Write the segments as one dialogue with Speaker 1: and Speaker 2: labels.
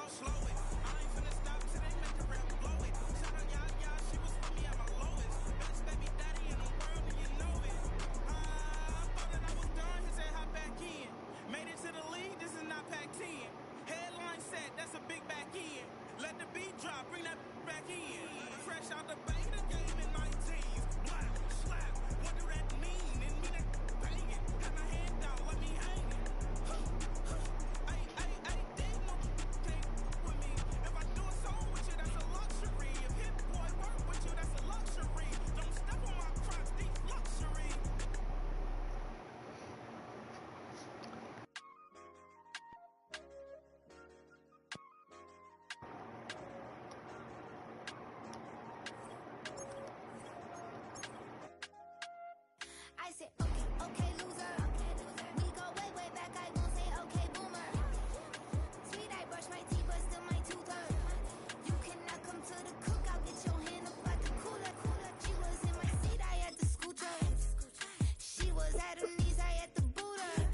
Speaker 1: slow it. I ain't finna stop till they make the rap blow it. Shout out, y'all, she was with me at my lowest. Best baby daddy in the world, and you know it. Thought that I was done, he said hop back in. Made it to the league, this is not Pac-10. Headline set, that's a big back end. Let the beat drop, bring that back in. Fresh out the beta game in 19s. Black, slap, what do that mean? And me that bang it. Have my hand down, let me hang it. Dig no can't with me. If I do a song with you, that's a luxury. If Hit Boy work with you, that's a luxury. Don't step on my crocs, these luxury.
Speaker 2: I said, okay, loser. We go way back, I won't say okay, boomer. Sweet, I brush my teeth, but still my tooth hurt. You cannot come to the cookout, get your hand up out the cooler. She was in my seat, I had to scoot her. She was at her knees, I had to boot her.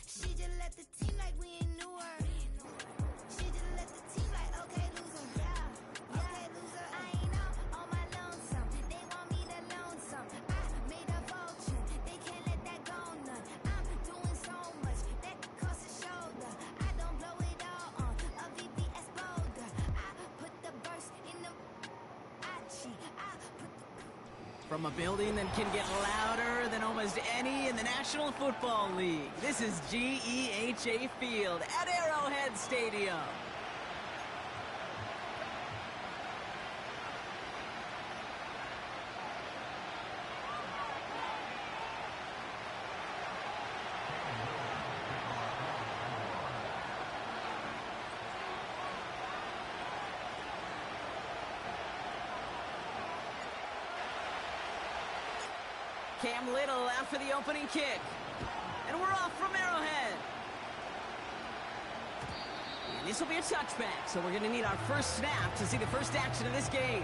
Speaker 2: She just let the team like we ain't knew her. She just let the team like, okay, loser. Okay, loser. I ain't out on my lonesome. They want me to loan some. I made a fortune. They can't let that go none. I'm doing so much that could cost a shoulder. I don't blow it all on a VVS boulder. I put the verse in the I put the
Speaker 3: From a building that can get louder than almost any in the National Football League. This is GEHA Field at Arrowhead Stadium. Cam Little out for the opening kick. And we're off from Arrowhead. And this will be a touchback, so we're going to need our first snap to see the first action of this game.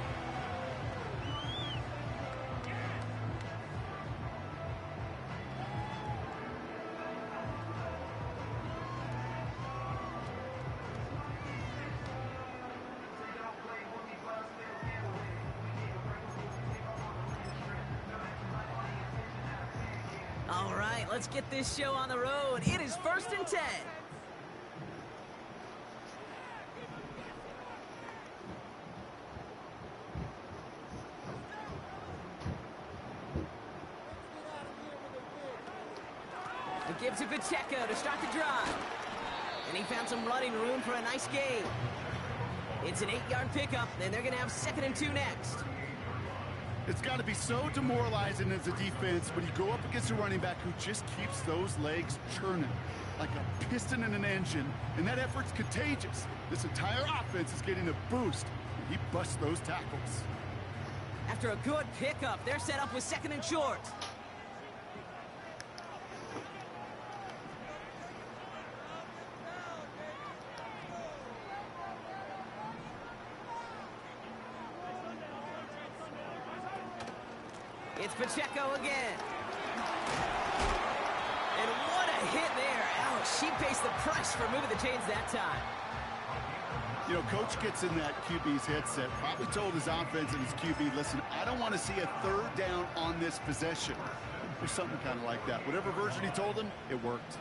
Speaker 3: All right, let's get this show on the road. It is 1st and 10. It gives it Pacheco to start the drive. And he found some running room for a nice gain. It's an 8-yard pickup, and they're going to have 2nd and 2 next.
Speaker 4: It's got to be so demoralizing as a defense when you go up against a running back who just keeps those legs churning like a piston in an engine, and that effort's contagious. This entire offense is getting a boost, and he busts those tackles.
Speaker 3: After a good pickup, they're set up with 2nd and short. It's Pacheco again. And what a hit there. Ouch, she faced the press for moving the chains that time.
Speaker 4: You know, coach gets in that QB's headset, probably told his offense and his QB, listen, I don't want to see a 3rd down on this possession. Or something kind of like that. Whatever version he told him, it worked.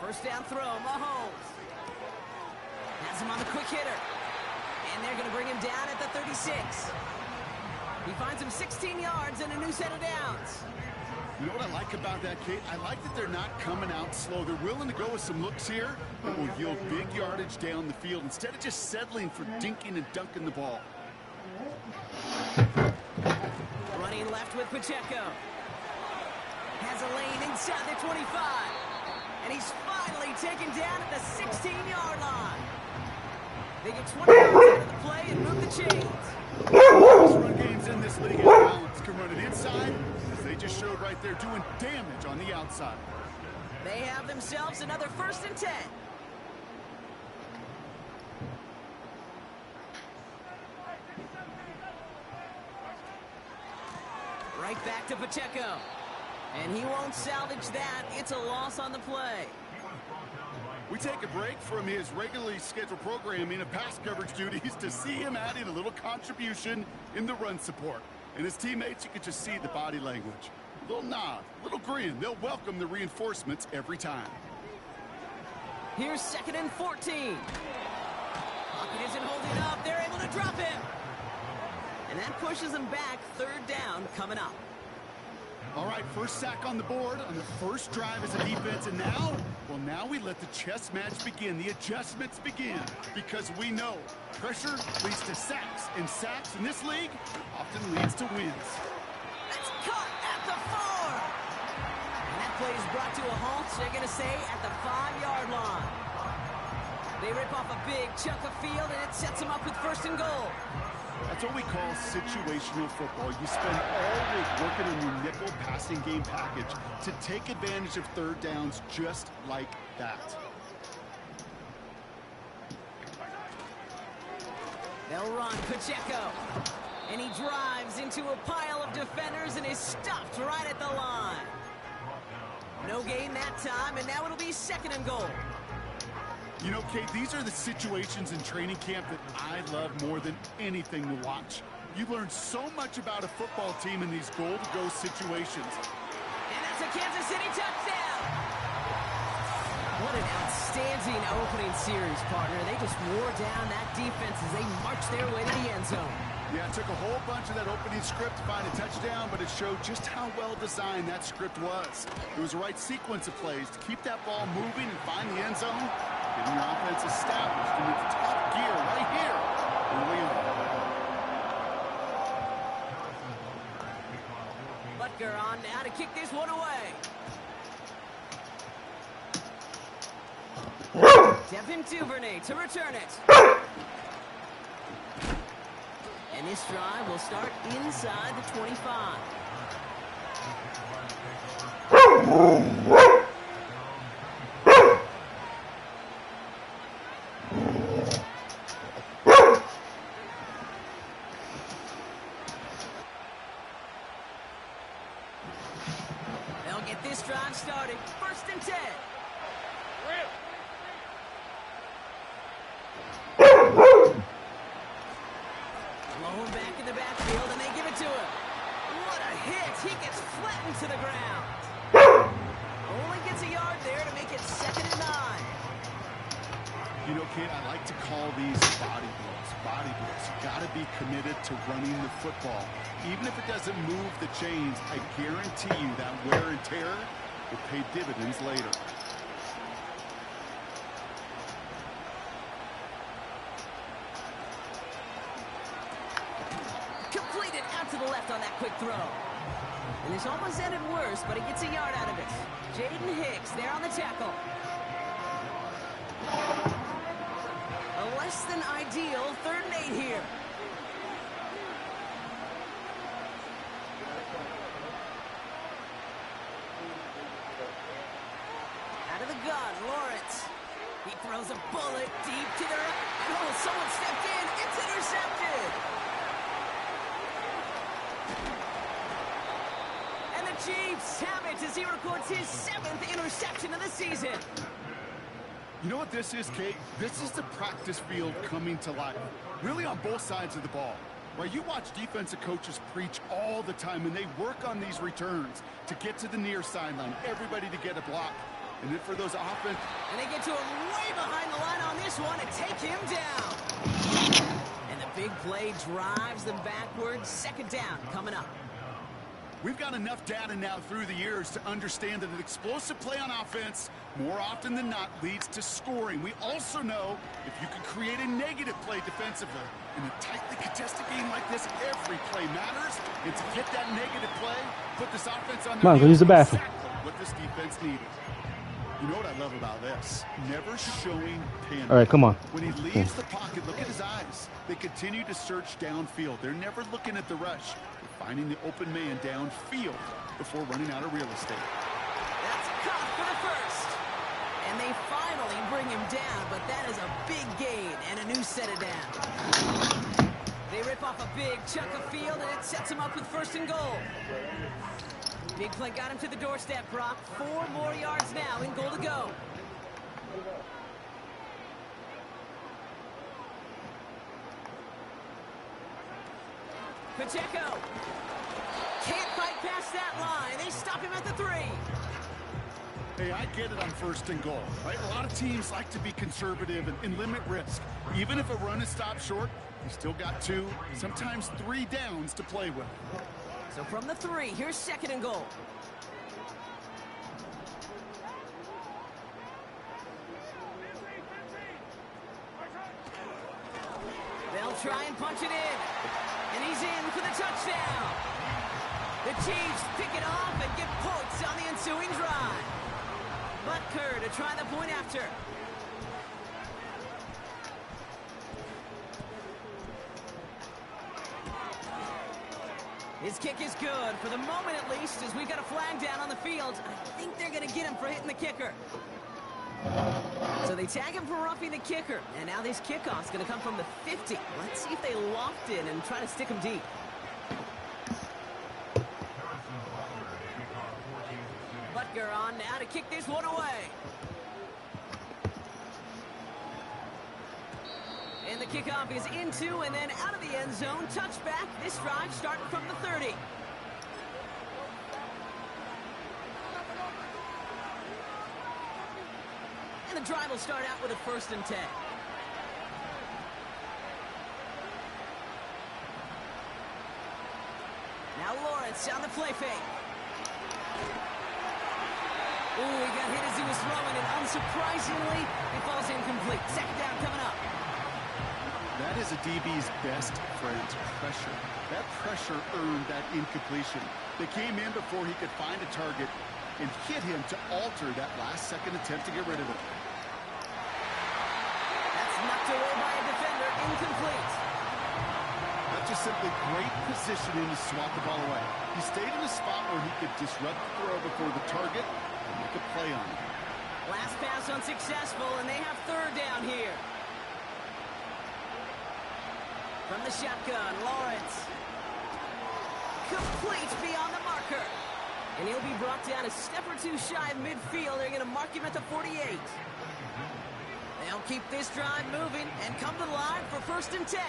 Speaker 3: First down throw, Mahomes. Has him on the quick hitter. And they're going to bring him down at the 36. He finds him 16 yards and a new set of downs.
Speaker 4: You know what I like about that, Kate? I like that they're not coming out slow. They're willing to go with some looks here that will yield big yardage down the field instead of just settling for dinking and dunking the ball.
Speaker 3: Running left with Pacheco. Has a lane inside the 25. And he's finally taken down at the 16-yard line. They get 20 yards out of the play and move the chains.
Speaker 4: Most run games in this league have balance. Can run it inside, as they just showed right there, doing damage on the outside.
Speaker 3: They have themselves another 1st and 10. Right back to Pacheco. And he won't salvage that. It's a loss on the play.
Speaker 4: We take a break from his regularly scheduled programming of pass coverage duties to see him adding a little contribution in the run support. And his teammates, you can just see the body language. A little nod, a little grin. They'll welcome the reinforcements every time.
Speaker 3: Here's 2nd and 14. Pocket isn't holding up. They're able to drop him. And that pushes them back. 3rd down coming up.
Speaker 4: All right, first sack on the board on the first drive as a defense, and now, well, now we let the chess match begin, the adjustments begin, because we know pressure leads to sacks, and sacks in this league often leads to wins.
Speaker 3: That's caught at the 4. And that play is brought to a halt, so they're going to say at the 5-yard line. They rip off a big chunk of field, and it sets them up with 1st and goal.
Speaker 4: That's what we call situational football. You spend all week working on your nickel passing game package to take advantage of 3rd downs just like that.
Speaker 3: They'll run Pacheco. And he drives into a pile of defenders and is stopped right at the line. No gain that time, and now it'll be 2nd and goal.
Speaker 4: You know, Kate, these are the situations in training camp that I love more than anything to watch. You learn so much about a football team in these goal-to-go situations.
Speaker 3: And that's a Kansas City touchdown! What an outstanding opening series, partner. They just wore down that defense as they marched their way to the end zone.
Speaker 4: Yeah, it took a whole bunch of that opening script to find a touchdown, but it showed just how well designed that script was. It was the right sequence of plays to keep that ball moving and find the end zone, getting your offense established in its top gear right here early on.
Speaker 3: Butker on now to kick this one away. Devin Duvernay to return it. And this drive will start inside the 25. They'll get this drive started. 1st and 10. Low back in the backfield, and they give it to him. What a hit! He gets flattened to the ground. Only gets a yard there to make it 2nd and 9.
Speaker 4: You know, Kate, I like to call these body blows. Body blows. You got to be committed to running the football. Even if it doesn't move the chains, I guarantee you that wear and tear will pay dividends later.
Speaker 3: Completed out to the left on that quick throw. And this almost ended worse, but he gets a yard out of it. Jaden Hicks there on the tackle. A less than ideal 3rd and 8 here. Out of the gun, Lawrence. He throws a bullet deep to the right. And oh, someone stepped in. It's intercepted. And the Chiefs have it as he records his 7th interception of the season.
Speaker 4: You know what this is, Kate? This is the practice field coming to life. Really on both sides of the ball. Right? You watch defensive coaches preach all the time, and they work on these returns to get to the near sideline, everybody to get a block. And then for those offense...
Speaker 3: And they get to him way behind the line on this one and take him down. And the big play drives them backwards. 2nd down coming up.
Speaker 4: We've got enough data now through the years to understand that an explosive play on offense, more often than not, leads to scoring. We also know if you can create a negative play defensively, in a tightly contested game like this, every play matters. And to get that negative play, put this offense on their
Speaker 5: go use the bathroom.
Speaker 4: exactly what this defense needed. You know what I love about this? Never showing panic.
Speaker 5: All right, come on.
Speaker 4: When he leaves the pocket, look at his eyes. They continue to search downfield. They're never looking at the rush. They're finding the open man downfield before running out of real estate.
Speaker 3: That's caught for the 1st. And they finally bring him down, but that is a big gain and a new set of down. They rip off a big chunk of field, and it sets him up with 1st and goal. Big play got him to the doorstep, Brock. 4 more yards now in goal to go. Pacheco. Can't fight past that line. They stop him at the 3.
Speaker 4: Hey, I get it on 1st and goal, right? A lot of teams like to be conservative and limit risk. Even if a run is stopped short, you still got 2, sometimes 3 downs to play with.
Speaker 3: So from the 3, here's 2nd and goal. They'll try and punch it in. And he's in for the touchdown. The Chiefs pick it off and get points on the ensuing drive. Butker to try the point after. His kick is good, for the moment at least, as we've got a flag down on the field. I think they're going to get him for hitting the kicker. So they tag him for roughing the kicker, and now this kickoff's going to come from the 50. Let's see if they loft in and try to stick him deep. Butker on now to kick this one away. And the kickoff is into and then out of the end zone. Touchback. This drive starting from the 30. And the drive will start out with a 1st and 10. Now Lawrence on the play fake. Ooh, he got hit as he was throwing, and unsurprisingly, he falls incomplete. 2nd down coming up.
Speaker 4: That is a DB's best friend, pressure. That pressure earned that incompletion. They came in before he could find a target and hit him to alter that last-second attempt to get rid of it.
Speaker 3: That's knocked away by a defender, incomplete.
Speaker 4: That's just simply great positioning to swat the ball away. He stayed in a spot where he could disrupt the throw before the target and make a play on it.
Speaker 3: Last pass unsuccessful, and they have 3rd down here. From the shotgun, Lawrence. Complete beyond the marker. And he'll be brought down a step or 2 shy of midfield. They're going to mark him at the 48. They'll keep this drive moving and come to the line for 1st and 10.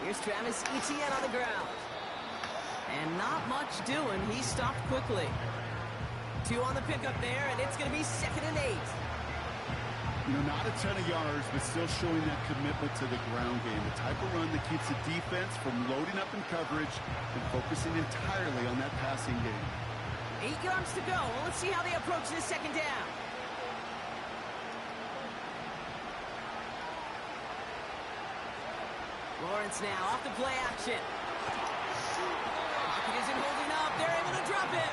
Speaker 3: Here's Travis Etienne on the ground. And not much doing. He stopped quickly. 2 on the pickup there, and it's going to be 2nd and 8.
Speaker 4: You know, not a ton of yards, but still showing that commitment to the ground game. The type of run that keeps the defense from loading up in coverage and focusing entirely on that passing game.
Speaker 3: 8 yards to go. Well, let's see how they approach this 2nd down. Lawrence now off the play action. Pocket isn't holding up. They're able to drop it.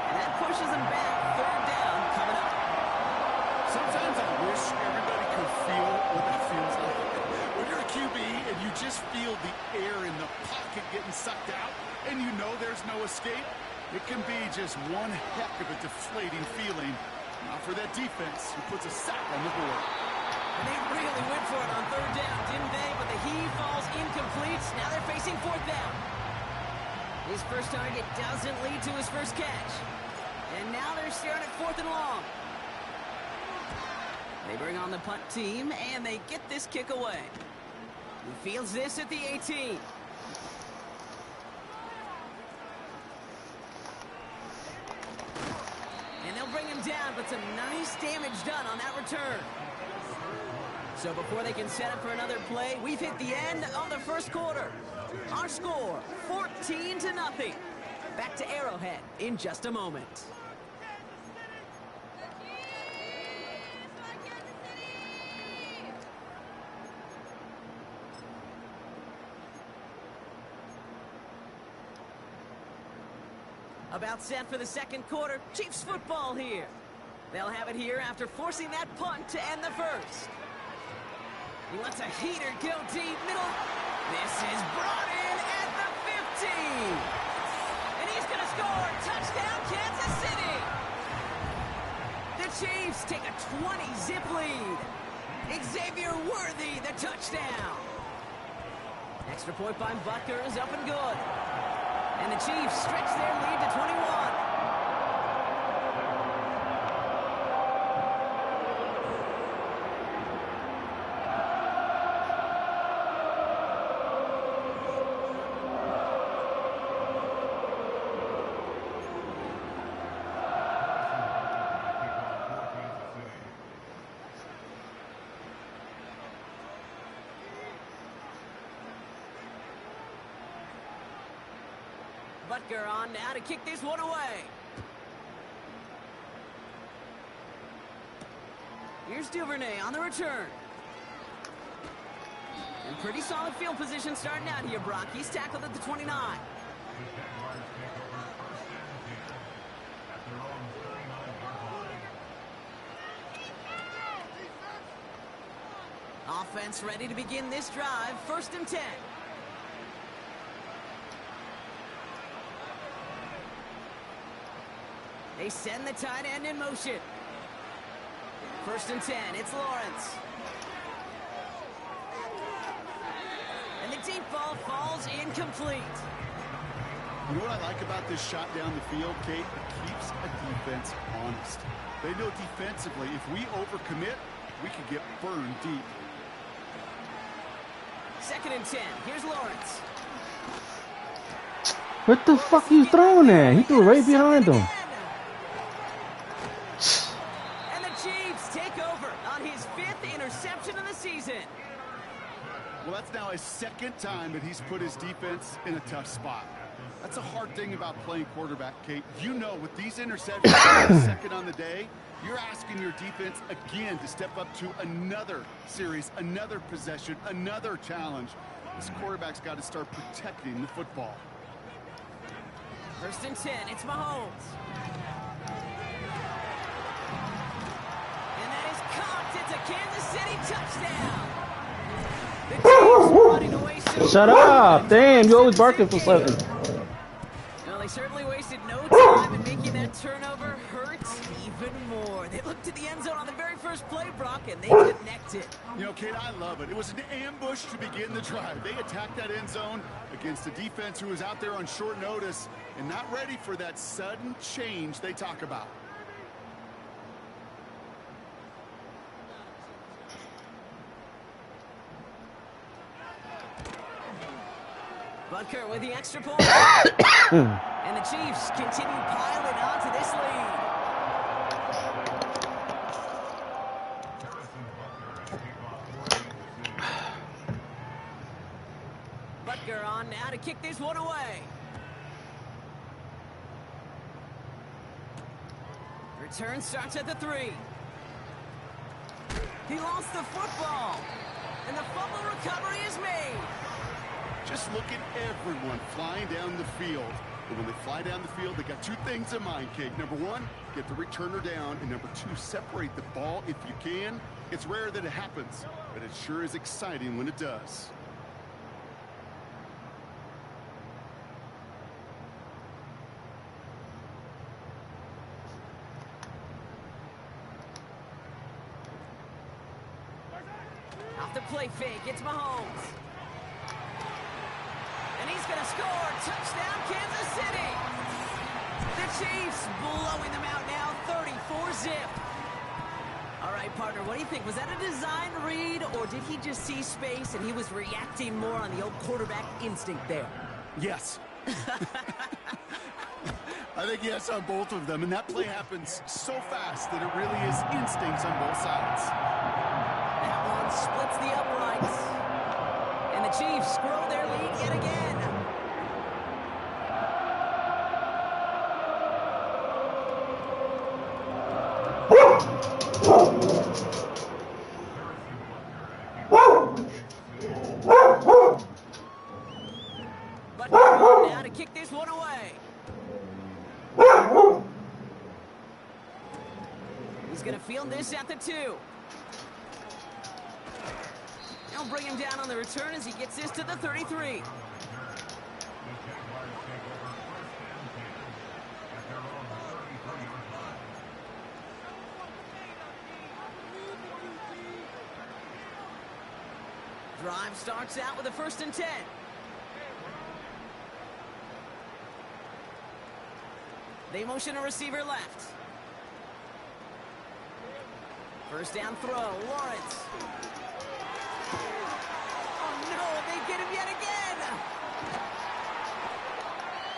Speaker 3: And that pushes them back. 3rd down coming up.
Speaker 4: Sometimes I wish everybody could feel what that feels like. When you're a QB and you just feel the air in the pocket getting sucked out and you know there's no escape, it can be just one heck of a deflating feeling. Not for that defense who puts a sack on the board.
Speaker 3: And they really went for it on 3rd down, didn't they? But the heave falls incomplete. Now they're facing 4th down. His first target doesn't lead to his first catch. And now they're staring at 4th and long. They bring on the punt team, and they get this kick away. He fields this at the 18. And they'll bring him down, but some nice damage done on that return. So before they can set up for another play, we've hit the end of the 1st quarter. Our score, 14-0. Back to Arrowhead in just a moment. About set for the 2nd quarter. Chiefs football here. They'll have it here after forcing that punt to end the 1st. He lets a heater go deep middle. This is brought in at the 15. And he's going to score. Touchdown, Kansas City. The Chiefs take a 20-zip lead. Xavier Worthy, the touchdown. Extra point by Butker is up and good. And the Chiefs stretch their lead to 21. Butker on now to kick this one away. Here's Duvernay on the return. And pretty solid field position starting out here, Brock. He's tackled at the 29. Offense ready to begin this drive. 1st and 10. They send the tight end in motion. 1st and 10. It's Lawrence. And the deep ball falls incomplete.
Speaker 4: You know what I like about this shot down the field, Kate? It keeps a defense honest. They know defensively, if we overcommit, we could get burned deep.
Speaker 3: 2nd and 10. Here's Lawrence.
Speaker 5: What the fuck you throwing at? He threw right behind him.
Speaker 3: And the Chiefs take over on his 5th interception of the season.
Speaker 4: Well, that's now his 2nd time that he's put his defense in a tough spot. That's a hard thing about playing quarterback, Kate. You know, with these interceptions, 2nd on the day, you're asking your defense again to step up to another series, another possession, another challenge. This quarterback's got to start protecting the football.
Speaker 3: 1st and 10. It's Mahomes. And that is caught. It's a Kansas City touchdown. The Chiefs running away so
Speaker 5: Shut up! Damn, you always barking for something.
Speaker 3: Well, they certainly wasted no time in making that turnover hurt even more. They looked to the end zone on the very first play, Brock, and they connected.
Speaker 4: You know, Kate, I love it. It was an ambush to begin the drive. They attacked that end zone against a defense who was out there on short notice and not ready for that sudden change they talk about.
Speaker 3: Butker with the extra point. And the Chiefs continue piling onto this lead. Butker on now to kick this one away. Return starts at the 3. He lost the football. And the fumble recovery is made.
Speaker 4: Just look at everyone flying down the field. And when they fly down the field, they got 2 things in mind, Kate. Number 1, get the returner down. And number 2, separate the ball if you can. It's rare that it happens, but it sure is exciting when it does.
Speaker 3: Off the play fake, it's Mahomes. And he's going to score. Touchdown, Kansas City. The Chiefs blowing them out now, 34-zip. All right, partner, what do you think? Was that a design read, or did he just see space and he was reacting more on the old quarterback instinct there?
Speaker 4: Yes. I think yes on both of them, and that play happens so fast that it really is instincts on both sides.
Speaker 3: That one splits the uprights. And the Chiefs grow their lead yet again. But now to kick this one away. He's going to field this at the 2. They'll bring him down on the return as he gets this to the 33. Drive starts out with a 1st and 10. They motion a receiver left. 1st down throw, Lawrence. Oh no, they get him yet again.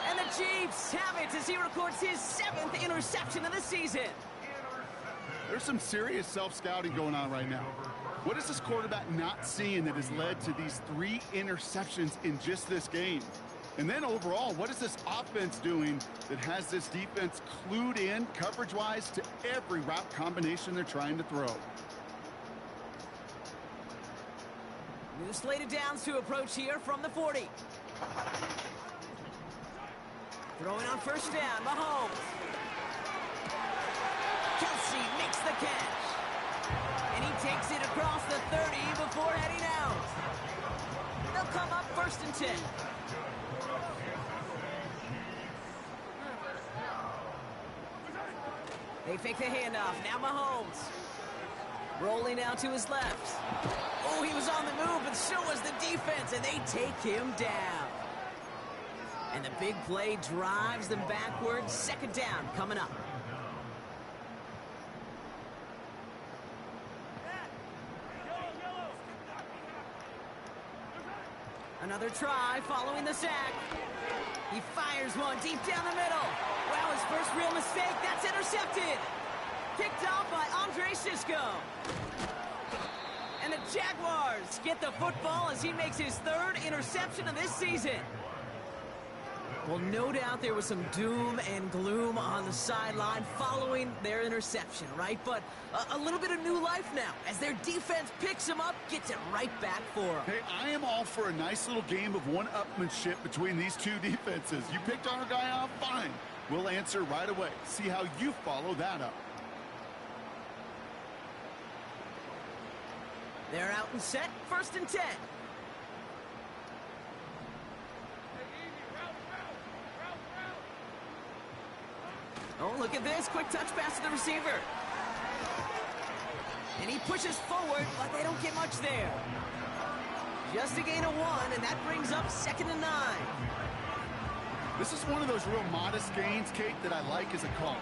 Speaker 3: And the Chiefs have it as he records his 7th interception of the season.
Speaker 4: There's some serious self-scouting going on right now. What is this quarterback not seeing that has led to these 3 interceptions in just this game? And then overall, what is this offense doing that has this defense clued in coverage-wise to every route combination they're trying to throw?
Speaker 3: New slated downs to approach here from the 40. Throwing on first down, Mahomes. Kelsey makes the catch. And he takes it across the 30 before heading out. They'll come up first and 10. They fake the handoff. Now Mahomes. Rolling out to his left. Oh, he was on the move, but so was the defense, and they take him down. And the big play drives them backwards. Second down coming up. Another try following the sack. He fires one deep down the middle. Wow, his first real mistake. That's intercepted. Picked off by Andre Sisco. And the Jaguars get the football as he makes his third interception of this season. Well, no doubt there was some doom and gloom on the sideline following their interception, right? But a little bit of new life now as their defense picks him up, gets it right back for him.
Speaker 4: Hey, I am all for a nice little game of one-upmanship between these two defenses. You picked our guy off, fine. We'll answer right away. See how you follow that up.
Speaker 3: They're out and set, first and 10. Oh, look at this. Quick touch pass to the receiver. And he pushes forward, but they don't get much there. Just a gain of 1, and that brings up second and 9.
Speaker 4: This is one of those real modest gains, Kate, that I like as a call.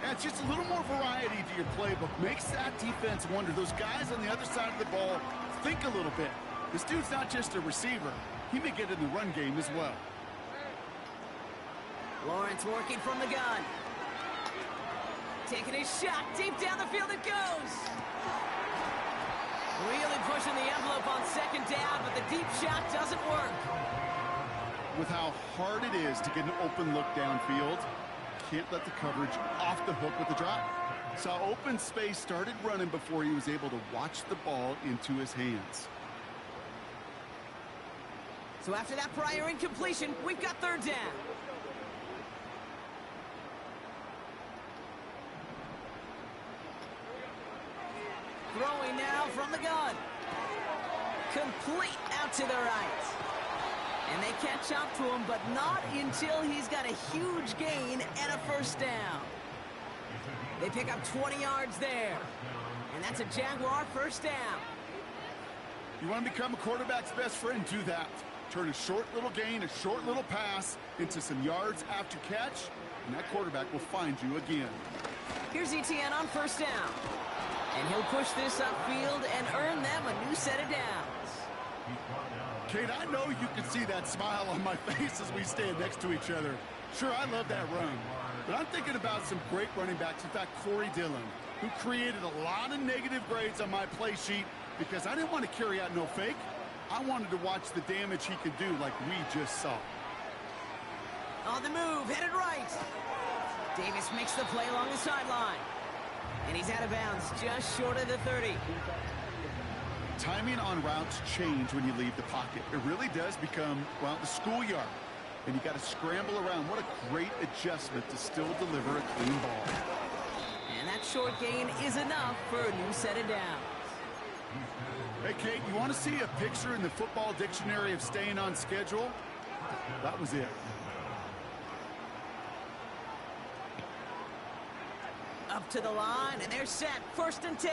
Speaker 4: Yeah, it's just a little more variety to your playbook. Makes that defense wonder. Those guys on the other side of the ball think a little bit. This dude's not just a receiver. He may get in the run game as well.
Speaker 3: Lawrence working from the gun. Taking his shot. Deep down the field it goes. Really pushing the envelope on second down, but the deep shot doesn't work.
Speaker 4: With how hard it is to get an open look downfield, can't let the coverage off the hook with the drop. Saw open space, started running before he was able to watch the ball into his hands.
Speaker 3: So after that prior incompletion, we've got third down. Throwing now from the gun. Complete out to the right. And they catch up to him, but not until he's got a huge gain and a first down. They pick up 20 yards there. And that's a Jaguar first down.
Speaker 4: You want to become a quarterback's best friend, do that. Turn a short little gain, a short little pass into some yards after catch, and that quarterback will find you again.
Speaker 3: Here's Etienne on first down. And he'll push this upfield and earn them a new set of downs.
Speaker 4: Kate, I know you can see that smile on my face as we stand next to each other. Sure, I love that run. But I'm thinking about some great running backs. In fact, Corey Dillon, who created a lot of negative grades on my play sheet because I didn't want to carry out no fake. I wanted to watch the damage he could do like we just saw.
Speaker 3: On the move, headed right. Davis makes the play along the sideline. And he's out of bounds, just short of the 30.
Speaker 4: Timing on routes change when you leave the pocket. It really does become, well, the schoolyard. And you got to scramble around. What a great adjustment to still deliver a clean ball.
Speaker 3: And that short gain is enough for a new set of downs.
Speaker 4: Hey, Kate, you want to see a picture in the football dictionary of staying on schedule? That was it.
Speaker 3: Up to the line, and they're set. First and 10.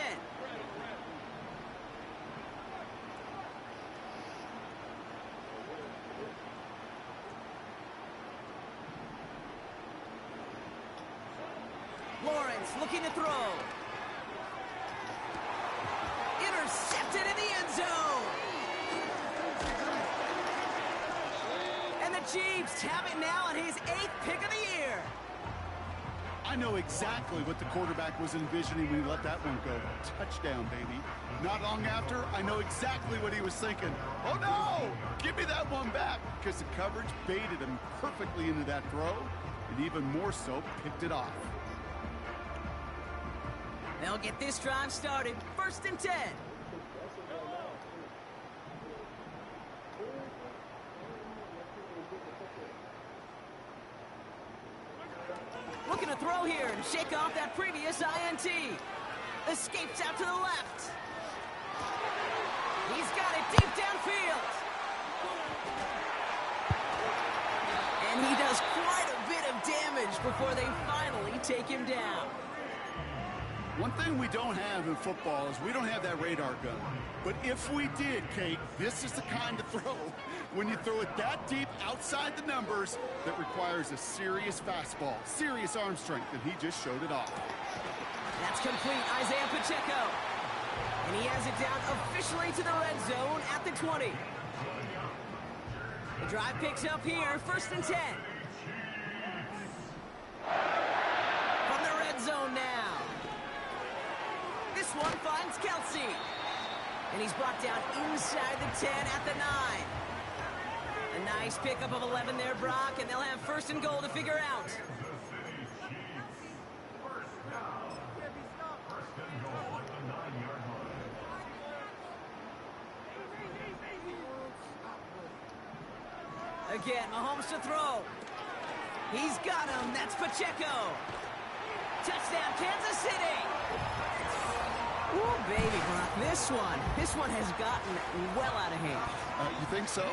Speaker 3: Lawrence looking to throw. Intercepted in the end zone. And the Chiefs have it now on his 8th pick of the year.
Speaker 4: I know exactly what the quarterback was envisioning when he let that one go. Touchdown, baby. Not long after, I know exactly what he was thinking. Oh, no! Give me that one back! Because the coverage baited him perfectly into that throw, and even more so, picked it off.
Speaker 3: They'll get this drive started. 1st and 10. Looking to throw here and shake off that previous INT. Escapes out to the left. He's got it deep downfield. And he does quite a bit of damage before they finally take him down.
Speaker 4: One thing we don't have in football is we don't have that radar gun. But if we did, Kate, this is the kind of throw, when you throw it that deep outside the numbers, that requires a serious fastball, serious arm strength, and he just showed it off.
Speaker 3: That's complete, Isaiah Pacheco. And he has it down officially to the red zone at the 20. The drive picks up here, 1st and 10. From the red zone now. This one finds Kelsey. And he's brought down inside the 10 at the 9. A nice pickup of 11 there, Brock, and they'll have 1st and goal to figure out. Again, Mahomes to throw. He's got him. That's Pacheco. Touchdown, Kansas City. Ooh, baby, Brock, this one has gotten well out of hand.
Speaker 4: You think so?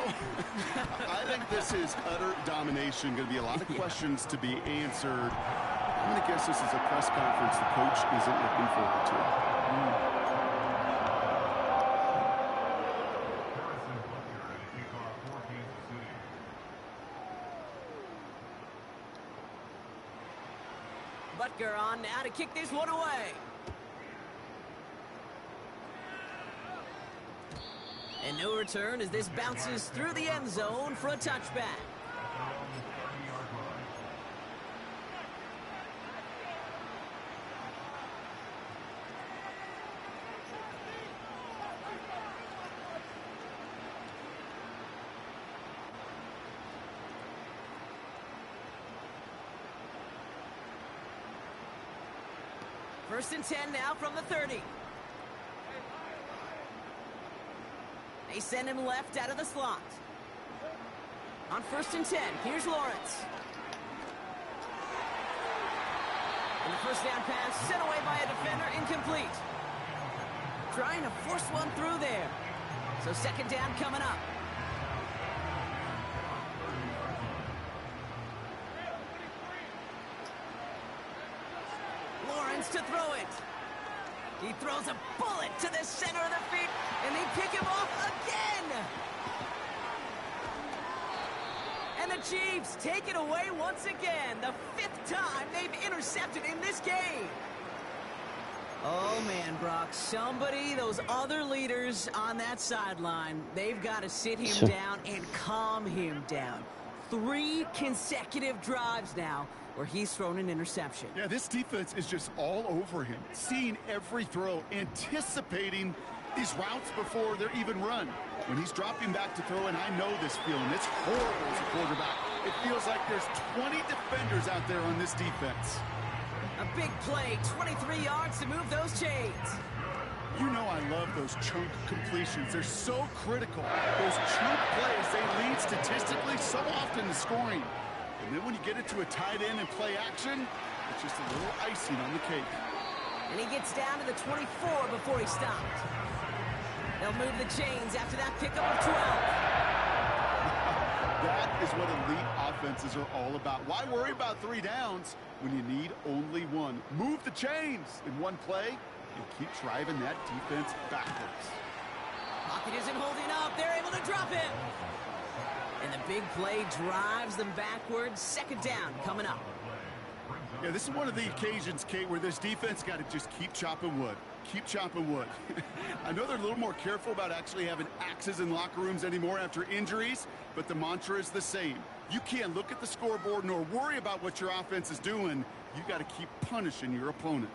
Speaker 4: I think this is utter domination. Going to be a lot of questions to be answered. I'm going to guess this is a press conference the coach isn't looking forward to.
Speaker 3: Butker on now to kick this one away. And no return as this bounces through the end zone for a touchback. First and 10 now from the 30. They send him left out of the slot. On 1st and 10, here's Lawrence. And the first down pass sent away by a defender, incomplete. Trying to force one through there. So 2nd down coming up. Lawrence to throw it. He throws a bullet to the center of the field, and they pick him off again. And the Chiefs take it away once again. The 5th time they've intercepted in this game. Oh, man, Brock, those other leaders on that sideline, they've got to sit him down and calm him down. 3 consecutive drives now where he's thrown an interception.
Speaker 4: Yeah, this defense is just all over him, seeing every throw, anticipating these routes before they're even run. When he's dropping back to throw, and I know this feeling, it's horrible as a quarterback. It feels like there's 20 defenders out there on this defense.
Speaker 3: A big play, 23 yards to move those chains.
Speaker 4: You know I love those chunk completions. They're so critical. Those chunk plays, they lead statistically so often to scoring. And then when you get into a tight end and play action, it's just a little icing on the cake.
Speaker 3: And he gets down to the 24 before he stopped. They'll move the chains after that pickup of 12.
Speaker 4: That is what elite offenses are all about. Why worry about 3 downs when you need only 1? Move the chains in one play and keep driving that defense backwards.
Speaker 3: Pocket isn't holding up. They're able to drop him. And the big play drives them backwards. 2nd down coming up.
Speaker 4: Yeah, this is one of the occasions, Kate, where this defense got to just keep chopping wood. Keep chopping wood. I know they're a little more careful about actually having axes in locker rooms anymore after injuries, but the mantra is the same. You can't look at the scoreboard nor worry about what your offense is doing. You got to keep punishing your opponent.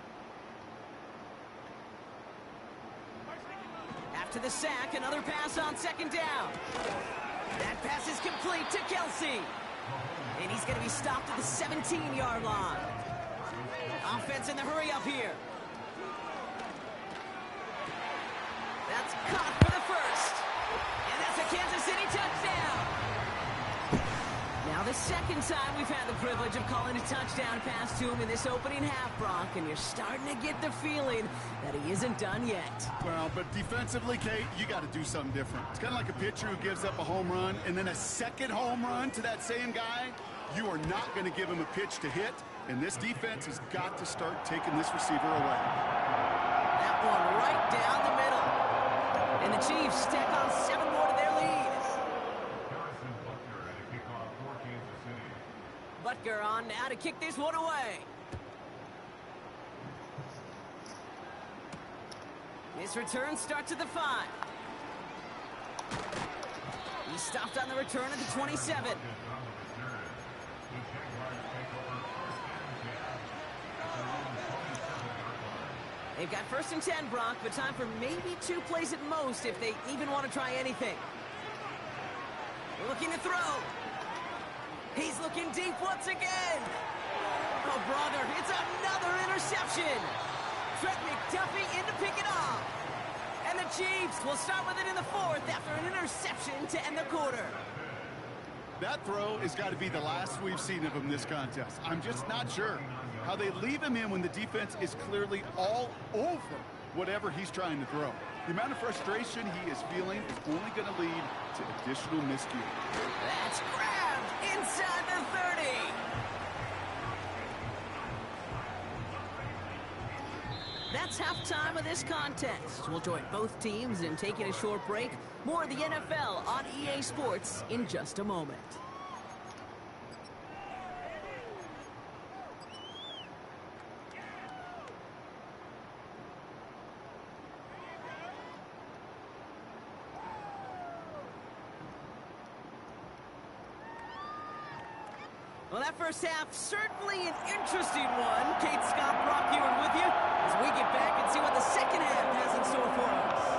Speaker 3: After the sack, another pass on second down. That pass is complete to Kelsey. And he's going to be stopped at the 17-yard line. Offense in the hurry up here. That's caught for the first. And that's a Kansas City touchdown. Now the second time we've had the privilege of calling a touchdown pass to him in this opening half, Brock, and you're starting to get the feeling that he isn't done yet.
Speaker 4: Well, but defensively, Kate, you got to do something different. It's kind of like a pitcher who gives up a home run and then a second home run to that same guy. You are not going to give him a pitch to hit, and this defense has got to start taking this receiver away.
Speaker 3: That one right down the middle. And the Chiefs stack on 7 more to their lead. Butker on now to kick this one away. This return starts at the 5. He stopped on the return at the 27. They've got 1st and 10, Brock, but time for maybe 2 plays at most if they even want to try anything. Looking to throw. He's looking deep once again. Oh, brother, it's another interception. Trent McDuffie in to pick it off. And the Chiefs will start with it in the 4th after an interception to end the quarter.
Speaker 4: That throw has got to be the last we've seen of him this contest. I'm just not sure how they leave him in when the defense is clearly all over whatever he's trying to throw. The amount of frustration he is feeling is only going to lead to additional miscue.
Speaker 3: That's grabbed inside the 30. That's halftime of this contest. We'll join both teams in taking a short break. More of the NFL on EA Sports in just a moment. Well, that first half, certainly an interesting one. Kate, Scott, Brock, Ewan with you as we get back and see what the second half has in store for us.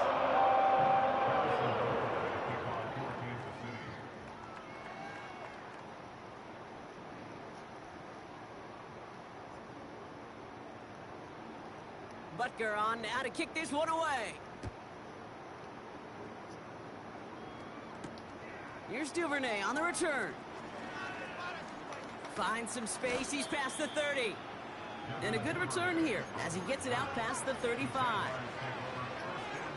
Speaker 3: Butker on now to kick this one away. Here's Duvernay on the return. Finds some space, he's past the 30. And a good return here as he gets it out past the 35.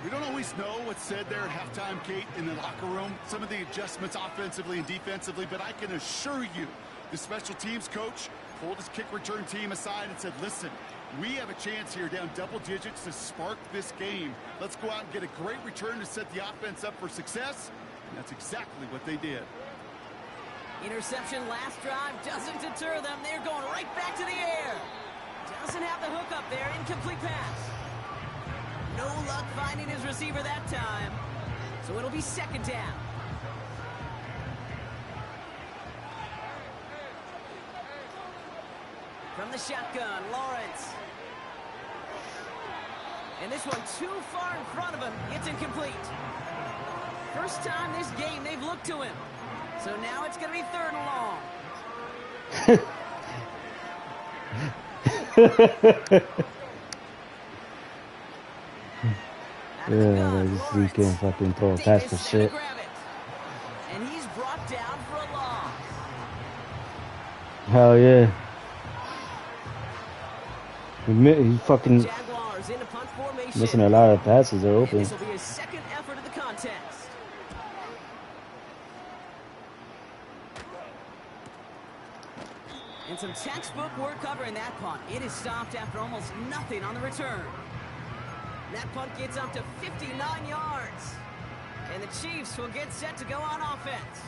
Speaker 4: We don't always know what's said there at halftime, Kate, in the locker room. Some of the adjustments offensively and defensively, but I can assure you the special teams coach pulled his kick return team aside and said, listen, we have a chance here down double digits to spark this game. Let's go out and get a great return to set the offense up for success. And that's exactly what they did.
Speaker 3: Interception last drive doesn't deter them. They're going right back to the air. Doesn't have the hook up there. Incomplete pass. No luck finding his receiver that time. So it'll be second down. From the shotgun, Lawrence. And this one too far in front of him. It's incomplete. First time this game they've looked to him. So now it's going to be 3rd and long.
Speaker 5: He can't fucking throw a pass for shit.
Speaker 3: And he's brought down for a loss.
Speaker 5: Hell yeah. He fucking
Speaker 3: Jaguars into punt formation.
Speaker 5: missing a lot of passes. They're open.
Speaker 3: This will be his second effort of the contest. And some textbook work covering that punt. It is stopped after almost nothing on the return. That punt gets up to 59 yards. And the Chiefs will get set to go on offense.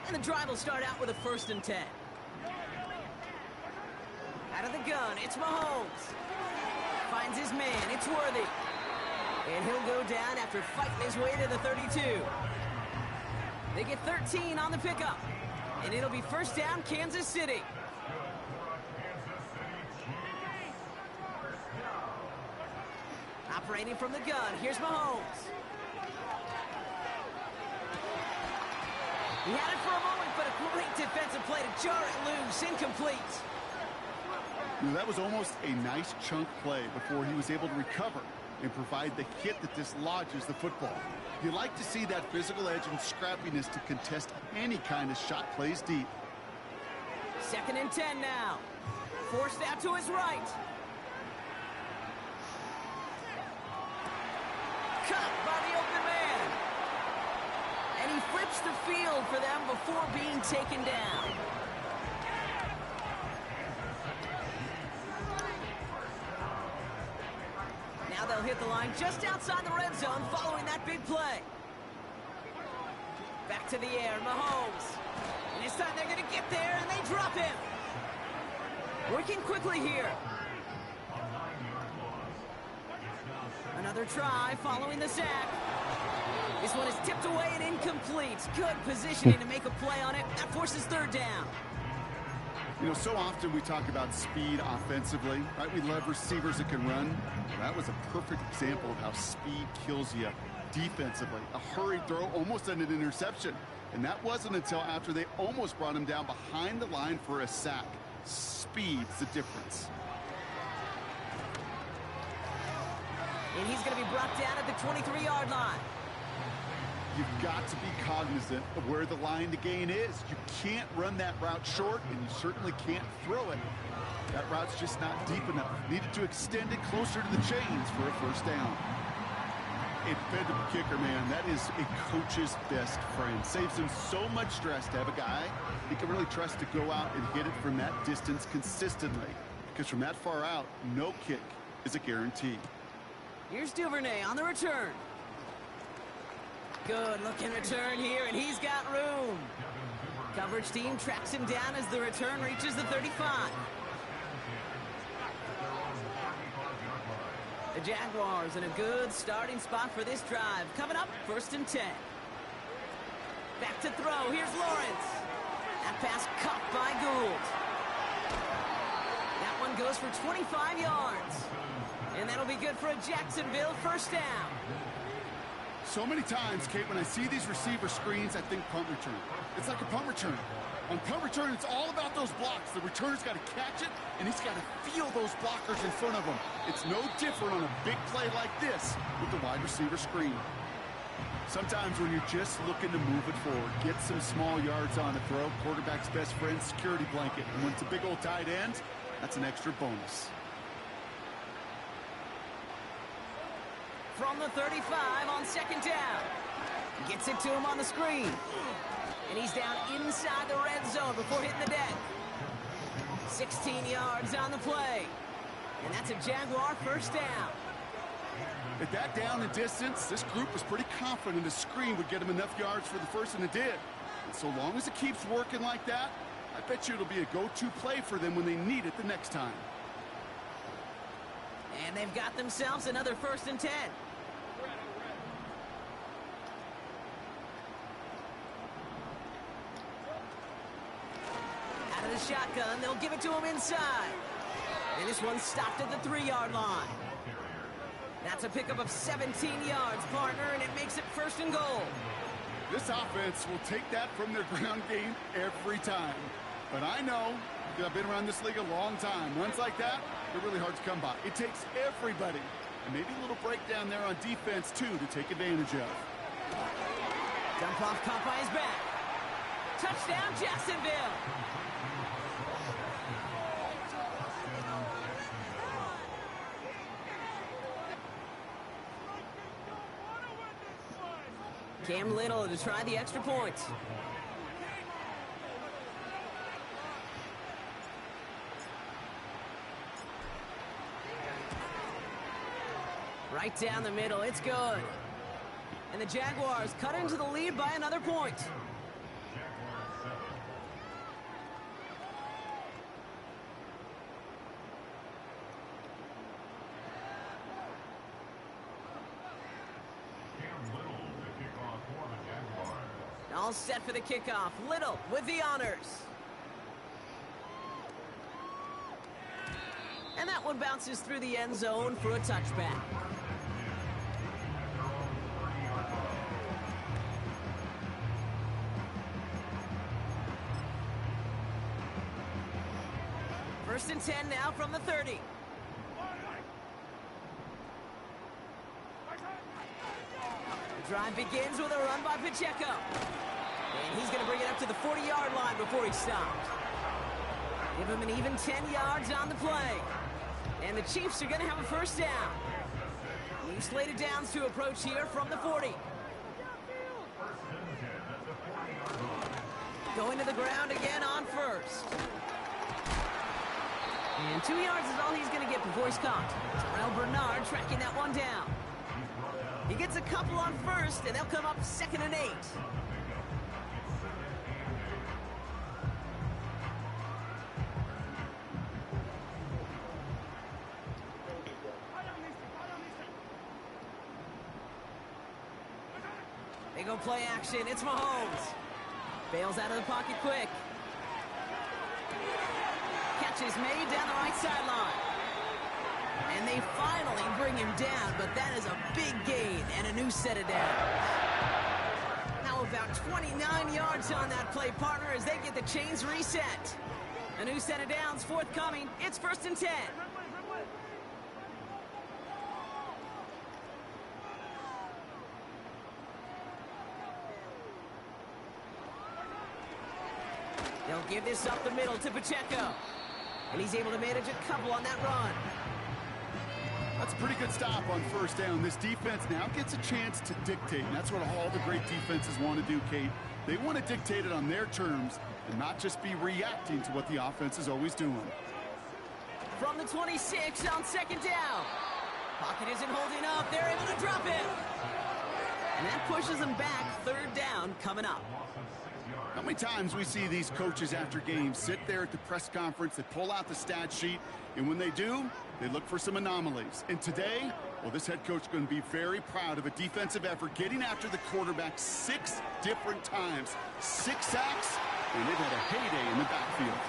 Speaker 3: And the drive will start out with a 1st and 10. Out of the gun, it's Mahomes. Finds his man, it's Worthy. And he'll go down after fighting his way to the 32. They get 13 on the pickup. And it'll be 1st down, Kansas City. Operating from the gun, here's Mahomes. He had it for a moment, but a great defensive play to jar it loose. Incomplete.
Speaker 4: That was almost a nice chunk play before he was able to recover and provide the hit that dislodges the football. You like to see that physical edge and scrappiness to contest any kind of shot plays deep.
Speaker 3: 2nd and 10 now. Forced out to his right. Cut by the open man. And he flips the field for them before being taken down. Now they'll hit the line just outside the red zone following that big play. Back to the air, Mahomes. And this time they're going to get there, and they drop him. Working quickly here. Another try following the sack. This one is tipped away and incomplete. Good positioning to make a play on it. That forces 3rd down.
Speaker 4: You know, so often we talk about speed offensively, right? We love receivers that can run. That was a perfect example of how speed kills you defensively. A hurried throw, almost an interception. And that wasn't until after they almost brought him down behind the line for a sack. Speed's the difference.
Speaker 3: And he's going to be brought down at the 23-yard line.
Speaker 4: You've got to be cognizant of where the line to gain is. You can't run that route short, and you certainly can't throw it. That route's just not deep enough. Needed to extend it closer to the chains for a 1st down. A dependable kicker, man, that is a coach's best friend. Saves him so much stress to have a guy he can really trust to go out and hit it from that distance consistently. Because from that far out, no kick is a guarantee.
Speaker 3: Here's Duvernay on the return. Good looking return here, and he's got room. Coverage team tracks him down as the return reaches the 35. The Jaguars in a good starting spot for this drive. Coming up, 1st and 10. Back to throw. Here's Lawrence. That pass caught by Gould. That one goes for 25 yards. And that'll be good for a Jacksonville 1st down.
Speaker 4: So many times, Kate, when I see these receiver screens, I think punt return. It's like a punt return. On punt return, it's all about those blocks. The returner's got to catch it, and he's got to feel those blockers in front of him. It's no different on a big play like this with the wide receiver screen. Sometimes when you're just looking to move it forward, get some small yards on a throw, quarterback's best friend, security blanket. And when it's a big old tight end, that's an extra bonus.
Speaker 3: From the 35 on 2nd down. Gets it to him on the screen. And he's down inside the red zone before hitting the deck. 16 yards on the play. And that's a Jaguar 1st down.
Speaker 4: At that down and distance, this group was pretty confident the screen would get him enough yards for the 1st, and it did. And so long as it keeps working like that, I bet you it'll be a go-to play for them when they need it the next time.
Speaker 3: And they've got themselves another 1st and 10. Out of the shotgun, they'll give it to him inside. And this one's stopped at the 3-yard line. That's a pickup of 17 yards, partner, and it makes it 1st and goal.
Speaker 4: This offense will take that from their ground game every time. But I know, because I've been around this league a long time, runs like that, they're really hard to come by. It takes everybody, and maybe a little breakdown there on defense, too, to take advantage of.
Speaker 3: Dump off caught by his back. Touchdown, Jacksonville. Cam Little to try the extra point. Right down the middle, it's good. And the Jaguars cut into the lead by another point. All set for the kickoff. Little with the honors. And that one bounces through the end zone for a touchback. again now from the 30. The drive begins with a run by Pacheco. And he's going to bring it up to the 40-yard line before he stops. Give him an even 10 yards on the play. And the Chiefs are going to have a first down. New slated downs to approach here from the 40. Going to the ground again on first. And 2 yards is all he's going to get before he's caught. Terrell Bernard tracking that one down. He gets a couple on first, and they'll come up 2nd and 8. They go play action. It's Mahomes. Bails out of the pocket quick. Catch is made down the right sideline. And they finally bring him down, but that is a big gain and a new set of downs. How about 29 yards on that play, partner, as they get the chains reset. A new set of downs forthcoming. It's 1st and 10. They'll give this up the middle to Pacheco. And he's able to manage a couple on that run.
Speaker 4: That's a pretty good stop on first down. This defense now gets a chance to dictate. And that's what all the great defenses want to do, Kate. They want to dictate it on their terms and not just be reacting to what the offense is always doing.
Speaker 3: From the 26 on 2nd down. Pocket isn't holding up. They're able to drop him. And that pushes them back. 3rd down coming up.
Speaker 4: How many times we see these coaches after games sit there at the press conference, they pull out the stat sheet, and when they do, they look for some anomalies. And today, well, this head coach is going to be very proud of a defensive effort getting after the quarterback 6 different times. 6 sacks, and they've had a heyday in the backfield.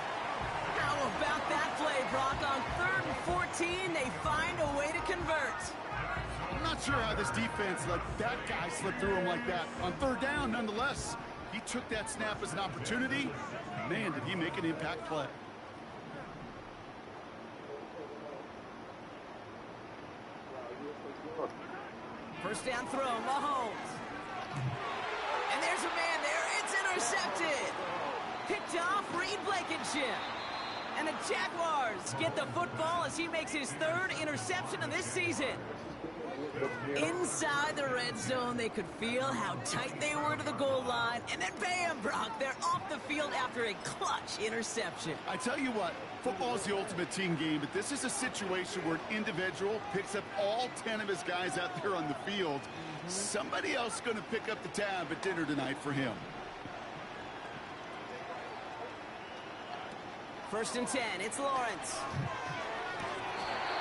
Speaker 3: How about that play, Brock? On 3rd and 14, they find a way to convert.
Speaker 4: I'm not sure how this defense let that guy slip through him like that. On 3rd down, nonetheless, he took that snap as an opportunity. Man, did he make an impact play.
Speaker 3: First down throw, Mahomes. And there's a man there. It's intercepted. Picked off Reed Blankenship. And the Jaguars get the football as he makes his 3rd interception of this season. Inside the red zone, they could feel how tight they were to the goal line. And then bam, Brock, they're off the field after a clutch interception.
Speaker 4: I tell you what, football is the ultimate team game, but this is a situation where an individual picks up all 10 of his guys out there on the field. Somebody else is going to pick up the tab at dinner tonight for him.
Speaker 3: 1st and 10, it's Lawrence.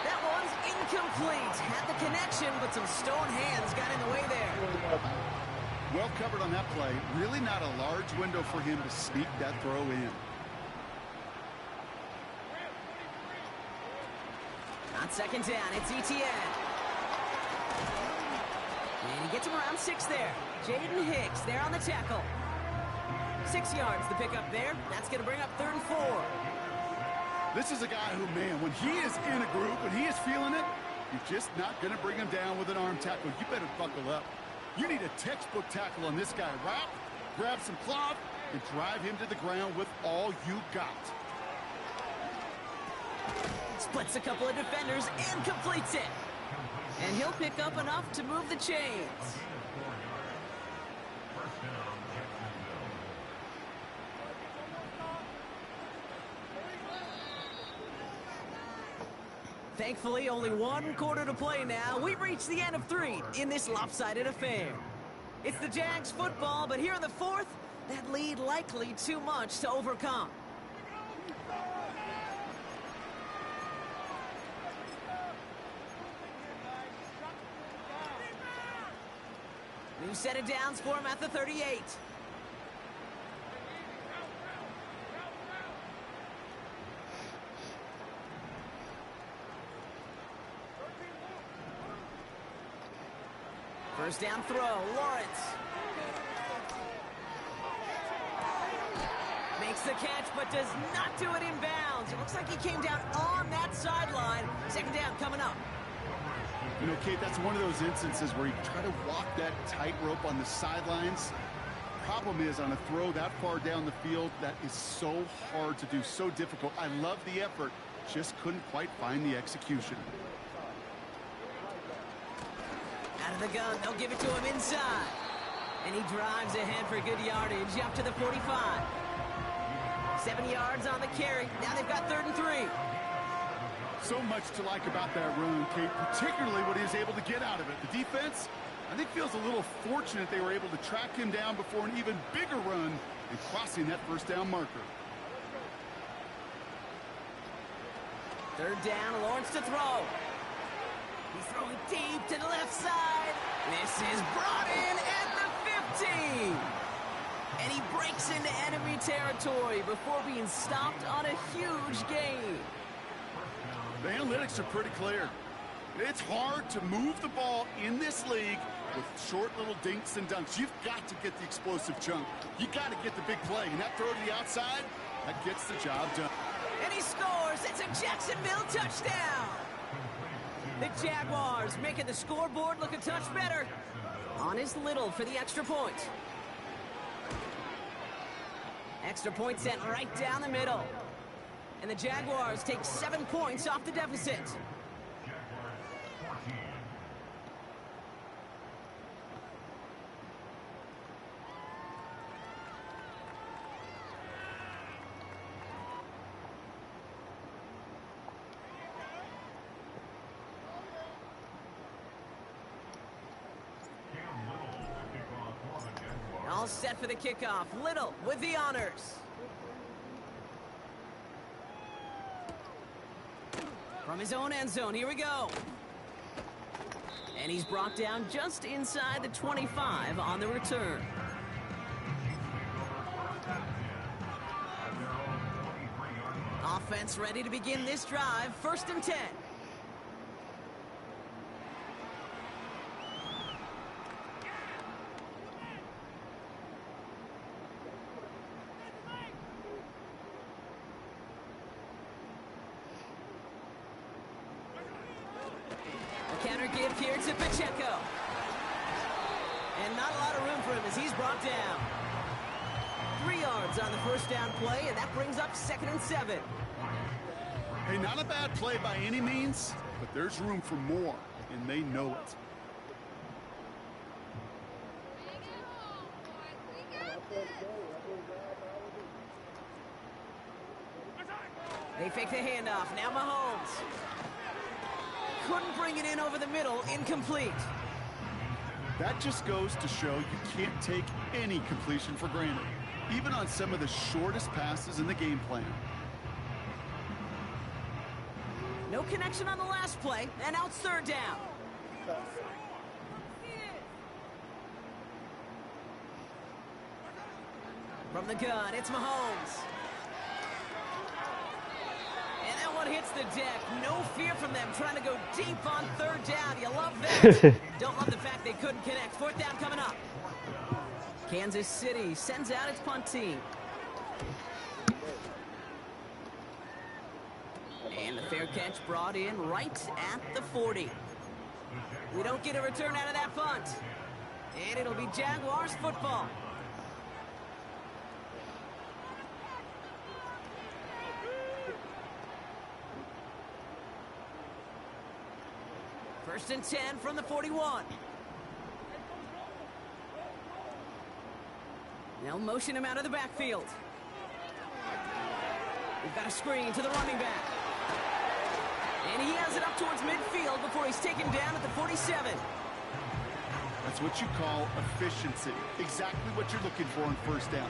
Speaker 3: That one's incomplete. Had the connection, but some stone hands got in the way there.
Speaker 4: Well covered on that play. Really not a large window for him to sneak that throw in.
Speaker 3: On 2nd down, it's Etienne. And he gets him around 6 there. Jaden Hicks there on the tackle. 6 yards the pickup there. That's going to bring up 3rd and 4.
Speaker 4: This is a guy who, man, when he is in a group, when he is feeling it, you're just not going to bring him down with an arm tackle. You better buckle up. You need a textbook tackle on this guy. Wrap, grab some cloth, and drive him to the ground with all you got.
Speaker 3: Splits a couple of defenders and completes it. And he'll pick up enough to move the chains. Thankfully, only 1 quarter to play now. We've reached the end of 3 in this lopsided affair. It's the Jags football, but here in the 4th, that lead likely too much to overcome. New set of downs for him at the 38. First down throw, Lawrence. Makes the catch, but does not do it in bounds. It looks like he came down on that sideline. Second down coming up.
Speaker 4: You know, Kate, that's one of those instances where you try to walk that tightrope on the sidelines. Problem is, on a throw that far down the field, that is so hard to do, so difficult. I love the effort, just couldn't quite find the execution.
Speaker 3: Out of the gun, they'll give it to him inside. And he drives ahead for good yardage up to the 45. 7 yards on the carry. Now they've got 3rd and 3.
Speaker 4: So much to like about that run, Kate, particularly what he was able to get out of it. The defense, I think, feels a little fortunate they were able to track him down before an even bigger run and crossing that first down marker.
Speaker 3: 3rd down, Lawrence to throw. He's throwing deep to the left side. This is brought in at the 15. And he breaks into enemy territory before being stopped on a huge gain.
Speaker 4: The analytics are pretty clear. It's hard to move the ball in this league with short little dinks and dunks. You've got to get the explosive chunk. You got to get the big play. And that throw to the outside, that gets the job done.
Speaker 3: And he scores. It's a Jacksonville touchdown. The Jaguars making the scoreboard look a touch better. On his little for the extra point. Extra point sent right down the middle. And the Jaguars take 7 points off the deficit. All set for the kickoff. Little with the honors. From his own end zone, here we go. And he's brought down just inside the 25 on the return. Offense ready to begin this drive. 1st and 10. Counter give here to Pacheco. And not a lot of room for him as he's brought down. 3 yards on the first down play, and that brings up 2nd and 7.
Speaker 4: Hey, not a bad play by any means, but there's room for more, and they know it.
Speaker 3: They fake the handoff. Now Mahomes. Couldn't bring it in over the middle. Incomplete.
Speaker 4: That just goes to show you can't take any completion for granted, even on some of the shortest passes in the game plan.
Speaker 3: No connection on the last play, and now it's 3rd down. From the gun, it's Mahomes. And that one hits the deck. No fear from them trying to go deep on 3rd down. You love that. Don't love the fact they couldn't connect. 4th down coming up. Kansas City sends out its punt team. And the fair catch brought in right at the 40. We don't get a return out of that punt. And it'll be Jaguars football. First and 10 from the 41. They'll motion him out of the backfield. We've got a screen to the running back. And he has it up towards midfield before he's taken down at the 47.
Speaker 4: That's what you call efficiency. Exactly what you're looking for on 1st down.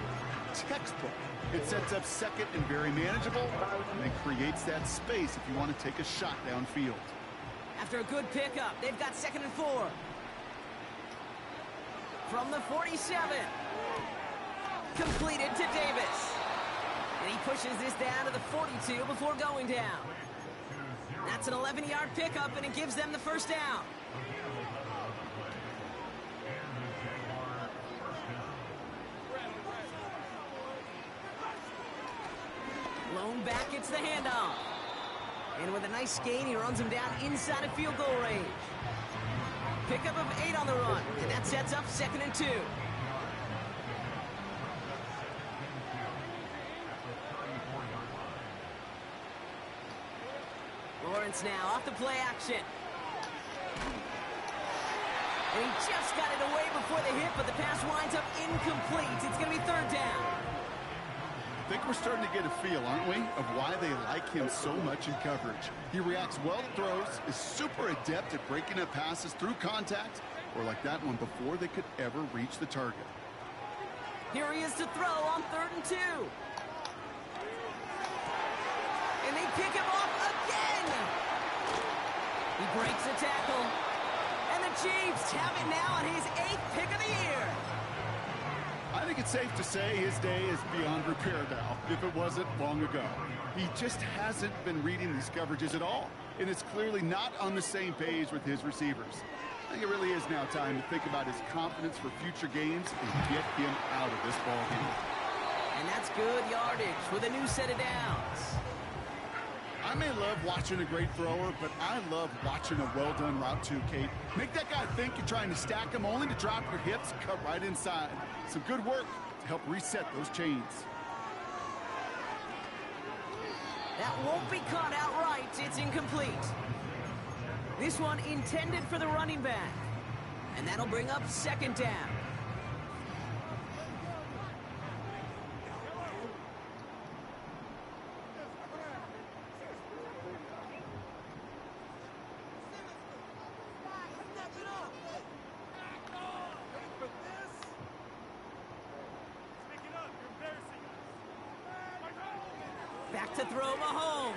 Speaker 4: Textbook. It sets up 2nd and very manageable, and it creates that space if you want to take a shot downfield.
Speaker 3: After a good pickup, they've got 2nd and 4. From the 47. Completed to Davis. And he pushes this down to the 42 before going down. That's an 11-yard pickup, and it gives them the 1st down. Thrown back, it's the handoff. And with a nice gain, he runs him down inside of field goal range. Pickup of 8 on the run, and that sets up 2nd and 2. Lawrence now off the play action. And he just got it away before the hit, but the pass winds up incomplete. It's going to be 3rd down.
Speaker 4: I think we're starting to get a feel, aren't we, of why they like him so much in coverage. He reacts well to throws, is super adept at breaking up passes through contact, or like that one before they could ever reach the target.
Speaker 3: Here he is to throw on 3rd and 2. And they pick him off again. He breaks a tackle. And the Chiefs have it now on his 8th pick of the year.
Speaker 4: I think it's safe to say his day is beyond repair now, if it wasn't long ago. He just hasn't been reading these coverages at all, and it's clearly not on the same page with his receivers. I think it really is now time to think about his confidence for future games and get him out of this ballgame.
Speaker 3: And that's good yardage with a new set of downs.
Speaker 4: I may love watching a great thrower, but I love watching a well-done route too, Kate. Make that guy think you're trying to stack him only to drop your hips, cut right inside. Some good work to help reset those chains.
Speaker 3: That won't be caught outright. It's incomplete. This one intended for the running back. And that'll bring up 2nd down. Back to throw, Mahomes.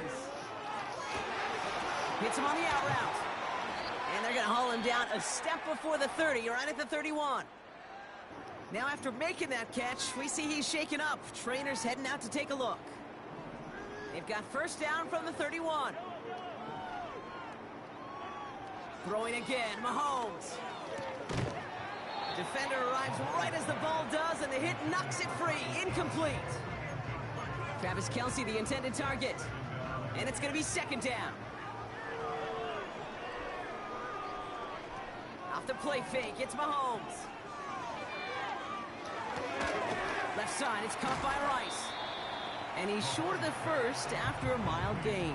Speaker 3: Hits him on the out route. And they're going to haul him down a step before the 30, right at the 31. Now after making that catch, we see he's shaken up. Trainers heading out to take a look. They've got 1st down from the 31. Throwing again, Mahomes. Defender arrives right as the ball does, and the hit knocks it free. Incomplete. Travis Kelce, the intended target. And it's going to be 2nd down. Off the play fake, it's Mahomes. Left side, it's caught by Rice. And he's short of the 1st after a mild gain.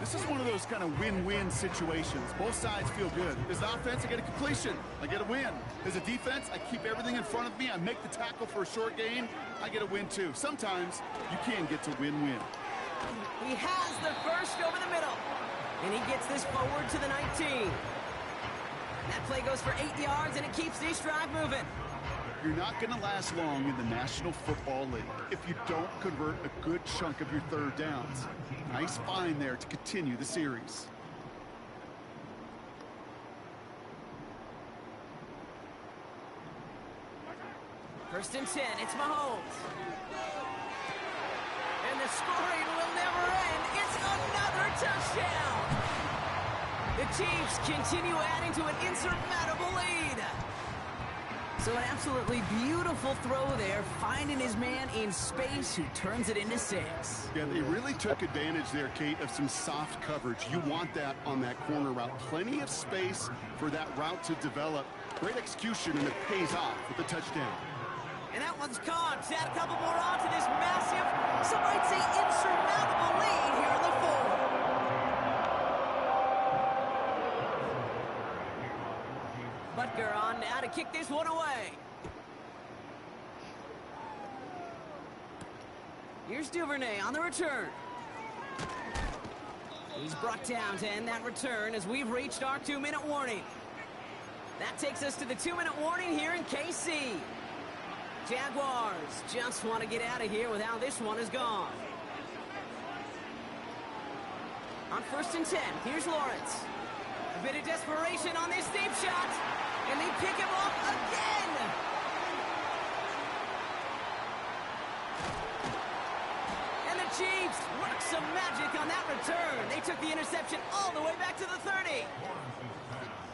Speaker 4: This is one of those kind of win-win situations. Both sides feel good. As an offense, I get a completion. I get a win. As a defense, I keep everything in front of me. I make the tackle for a short gain. I get a win, too. Sometimes you can get to win-win.
Speaker 3: He has the 1st over the middle. And he gets this forward to the 19. That play goes for 8 yards, and it keeps this drive moving.
Speaker 4: You're not going to last long in the National Football League if you don't convert a good chunk of your 3rd downs. Nice find there to continue the series.
Speaker 3: First and 10, it's Mahomes. And the scoring will never end. It's another touchdown. The Chiefs continue adding to an insurmountable lead. So an absolutely beautiful throw there, finding his man in space who turns it into 6.
Speaker 4: Yeah, they really took advantage there, Kate, of some soft coverage. You want that on that corner route. Plenty of space for that route to develop. Great execution, and it pays off with a touchdown.
Speaker 3: And that one's caught. Add a couple more on to this massive, some might say insurmountable lead here in the 4th. Butker on now to kick this one away. Here's Duvernay on the return. He's brought down to end that return as we've reached our 2-minute warning. That takes us to the 2-minute warning here in KC. Jaguars just want to get out of here with how this one is gone. On 1st and 10, here's Lawrence. A bit of desperation on this deep shot. And they pick him off again. And the Chiefs work some magic on that return. They took the interception all the way back to the 30.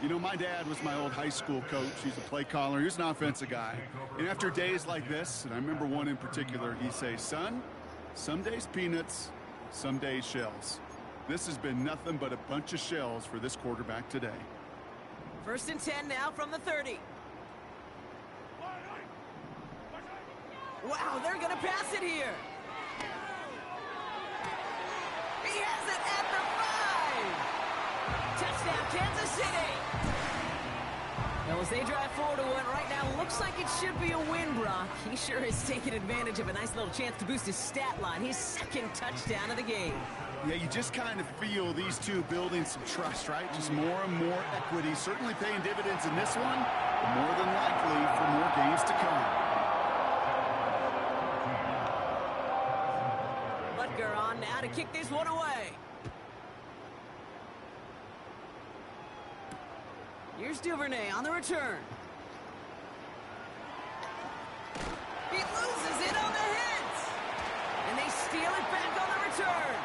Speaker 4: You know, my dad was my old high school coach. He's a play caller. He's an offensive guy. And after days like this, and I remember one in particular, he'd say, son, Some days peanuts, some days shells. This has been nothing but a bunch of shells for this quarterback today.
Speaker 3: 1st and 10 now from the 30. Wow, they're going to pass it here. He has it at the 5. Touchdown, Kansas City. Well, as they drive forward to one right now, looks like it should be a win, Brock. He sure is taking advantage of a nice little chance to boost his stat line. His 2nd touchdown of the game.
Speaker 4: Yeah, you just kind of feel these two building some trust, right? Just more and more equity. Certainly paying dividends in this one, but more than likely for more games to come.
Speaker 3: Butker on now to kick this one away. Here's Duvernay on the return. He loses it on the hit. And they steal it back on the return.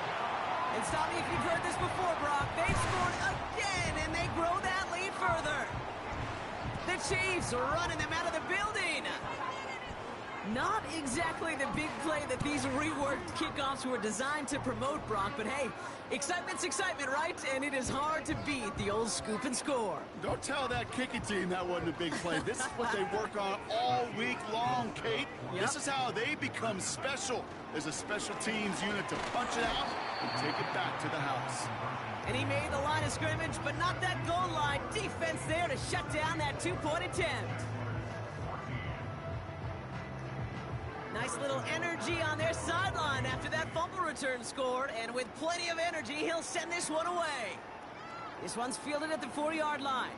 Speaker 3: And stop me if you've heard this before, Brock. They scored again, and they grow that lead further. The Chiefs running them out of the building. Not exactly the big play that these reworked kickoffs were designed to promote, Brock, but hey, excitement's excitement, right? And it is hard to beat the old scoop and score.
Speaker 4: Don't tell that kicking team that wasn't a big play. This is what they work on all week long, Kate.
Speaker 3: Yep.
Speaker 4: This is how they become special. There's a special teams unit to punch it out and take it back to the house.
Speaker 3: And he made the line of scrimmage, but not that goal line. Defense there to shut down that two-point attempt. Nice little energy on their sideline after that fumble return scored, and with plenty of energy, he'll send this one away. This one's fielded at the 40-yard line.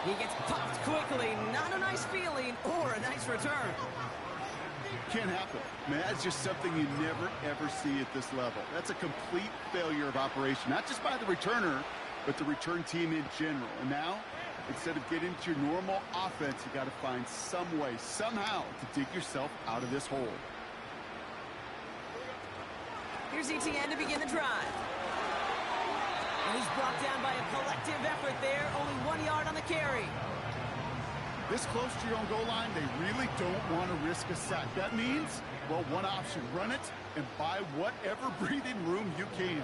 Speaker 3: He gets popped quickly. Not a nice feeling or a nice return.
Speaker 4: Can't happen. Man, that's just something you never, ever see at this level. That's a complete failure of operation, not just by the returner, but the return team in general. And now, instead of getting to your normal offense, you got to find some way, somehow, to dig yourself out of this hole.
Speaker 3: Here's ETN to begin the drive. And he's brought down by a collective effort there. Only 1 yard on the carry.
Speaker 4: This close to your own goal line, they really don't want to risk a sack. That means, well, one option, run it and buy whatever breathing room you can.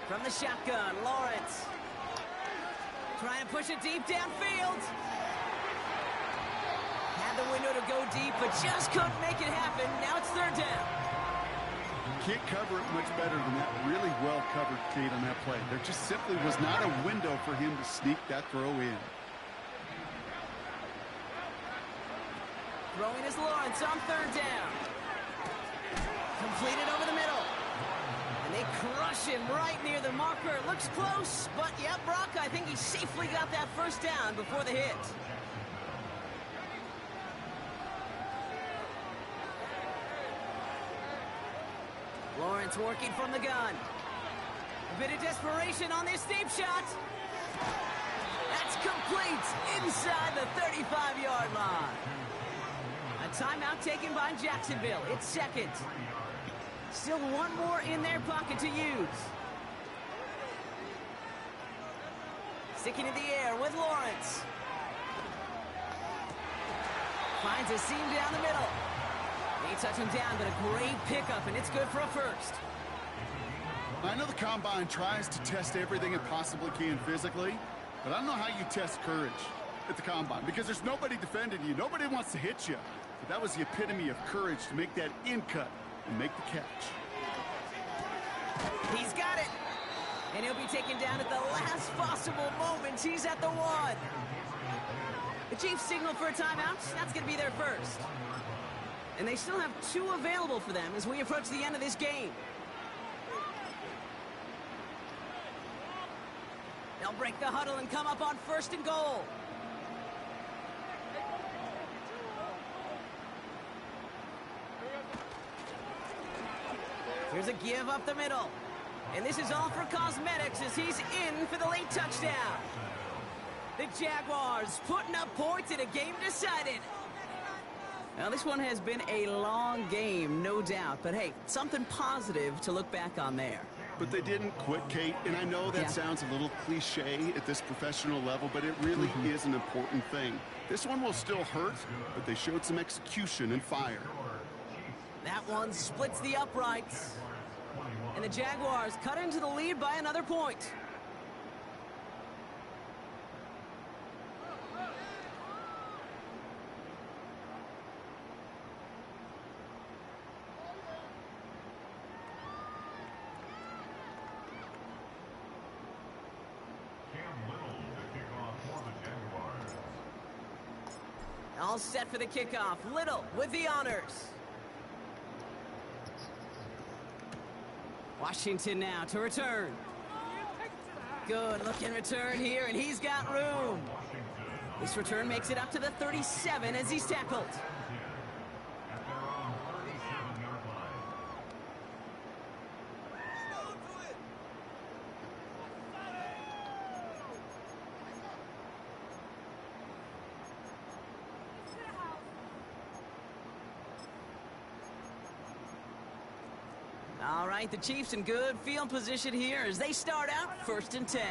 Speaker 3: From the shotgun, Lawrence. Trying to push it deep downfield. Had the window to go deep, but just couldn't make it happen. Now it's 3rd down.
Speaker 4: Can't cover it much better than that. Really well covered, Kate, on that play. There just simply was not a window for him to sneak that throw in.
Speaker 3: Throwing is Lawrence on 3rd down. Completed over the middle. And they crush him right near the marker. Looks close, but yeah, Brock, I think he safely got that 1st down before the hit. Lawrence working from the gun. A bit of desperation on this deep shot. That's complete inside the 35-yard line. A timeout taken by Jacksonville. It's 2nd. Still one more in their pocket to use. Sticking in the air with Lawrence. Finds a seam down the middle. They touch him down, but a great pickup, and it's good for a 1st.
Speaker 4: I know the Combine tries to test everything it possibly can physically, but I don't know how you test courage at the Combine, because there's nobody defending you. Nobody wants to hit you. But that was the epitome of courage to make that in cut and make the catch.
Speaker 3: He's got it. And he'll be taken down at the last possible moment. He's at the 1. The Chiefs signal for a timeout. That's going to be their 1st. And they still have 2 available for them as we approach the end of this game. They'll break the huddle and come up on 1st and goal. Here's a give up the middle. And this is all for cosmetics as he's in for the late touchdown. The Jaguars putting up points in a game decided. Now, this one has been a long game, no doubt. But, hey, something positive to look back on there.
Speaker 4: But they didn't quit, Kate, and I know that sounds a little cliche at this professional level, but it really is an important thing. This one will still hurt, but they showed some execution and fire.
Speaker 3: That one splits the uprights. And the Jaguars cut into the lead by another point. All set for the kickoff. Little with the honors. Washington now to return. Good looking return here, and he's got room. This return makes it up to the 37 as he's tackled. All right, the Chiefs in good field position here as they start out 1st and 10.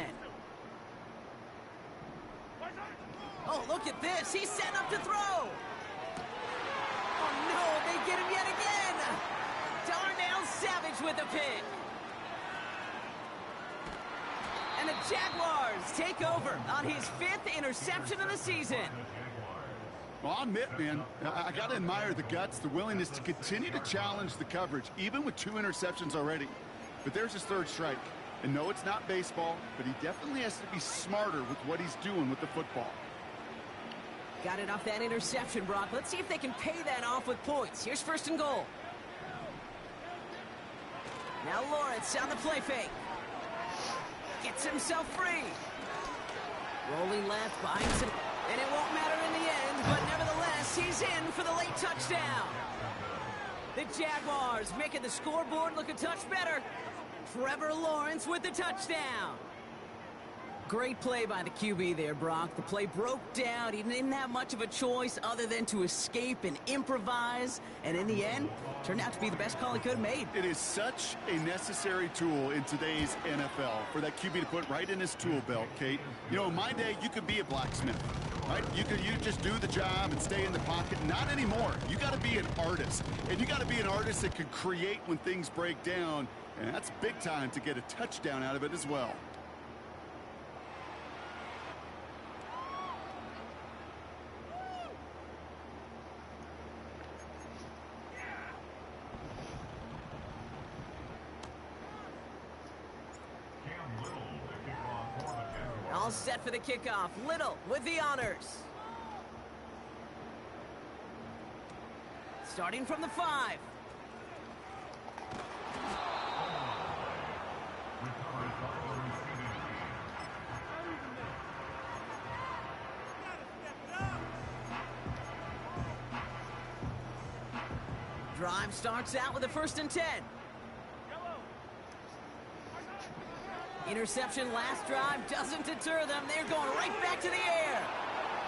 Speaker 3: Oh, look at this. He's setting up to throw. Oh, no, they get him yet again. Darnell Savage with the pick. And the Jaguars take over on his 5th interception of the season.
Speaker 4: Well, I'll admit, man, I got to admire the guts, the willingness to continue to challenge the coverage, even with 2 interceptions already. But there's his 3rd strike. And no, it's not baseball, but he definitely has to be smarter with what he's doing with the football.
Speaker 3: Got it off that interception, Brock. Let's see if they can pay that off with points. Here's 1st and goal. Now Lawrence on the play fake. Gets himself free. Rolling left, finds him. And it won't matter in the end, but nevertheless, he's in for the late touchdown. The Jaguars making the scoreboard look a touch better. Trevor Lawrence with the touchdown. Great play by the QB there, Brock. The play broke down. He didn't have much of a choice other than to escape and improvise. And in the end, turned out to be the best call he could have made.
Speaker 4: It is such a necessary tool in today's NFL for that QB to put right in his tool belt, Kate. You know, in my day, you could be a blacksmith, right? You just do the job and stay in the pocket. Not anymore. You got to be an artist. And you got to be an artist that can create when things break down. And that's big time to get a touchdown out of it as well.
Speaker 3: All set for the kickoff. Little with the honors. Starting from the 5. Drive starts out with a 1st and 10. Interception last drive doesn't deter them. They're going right back to the air.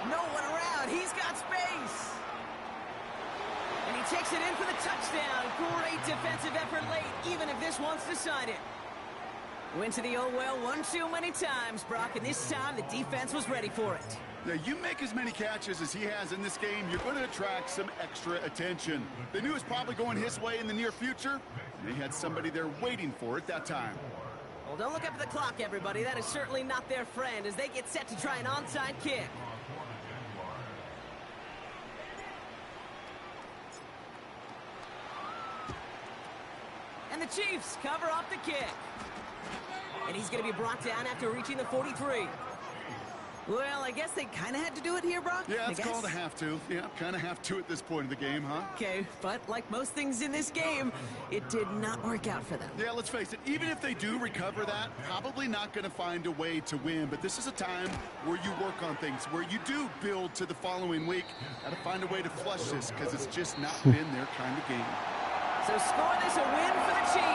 Speaker 3: No one around. He's got space. And he takes it in for the touchdown. Great defensive effort late, even if this one's decided. Went to the oh well one too many times, Brock, and this time the defense was ready for it.
Speaker 4: Now, you make as many catches as he has in this game, you're going to attract some extra attention. They knew it was probably going his way in the near future. They had somebody there waiting for it that time.
Speaker 3: Well, don't look up at the clock, everybody. That is certainly not their friend as they get set to try an onside kick. And the Chiefs cover up the kick. And he's going to be brought down after reaching the 43. Well, I guess they kind of had to do it here, Brock.
Speaker 4: Yeah, it's called a have to. Yeah, kind of have to at this point in the game, huh?
Speaker 3: Okay, but like most things in this game, it did not work out for them.
Speaker 4: Yeah, let's face it, even if they do recover that, probably not going to find a way to win. But this is a time where you work on things, where you do build to the following week. Got to find a way to flush this because it's just not been their kind of game.
Speaker 3: So score this a win for the Chiefs.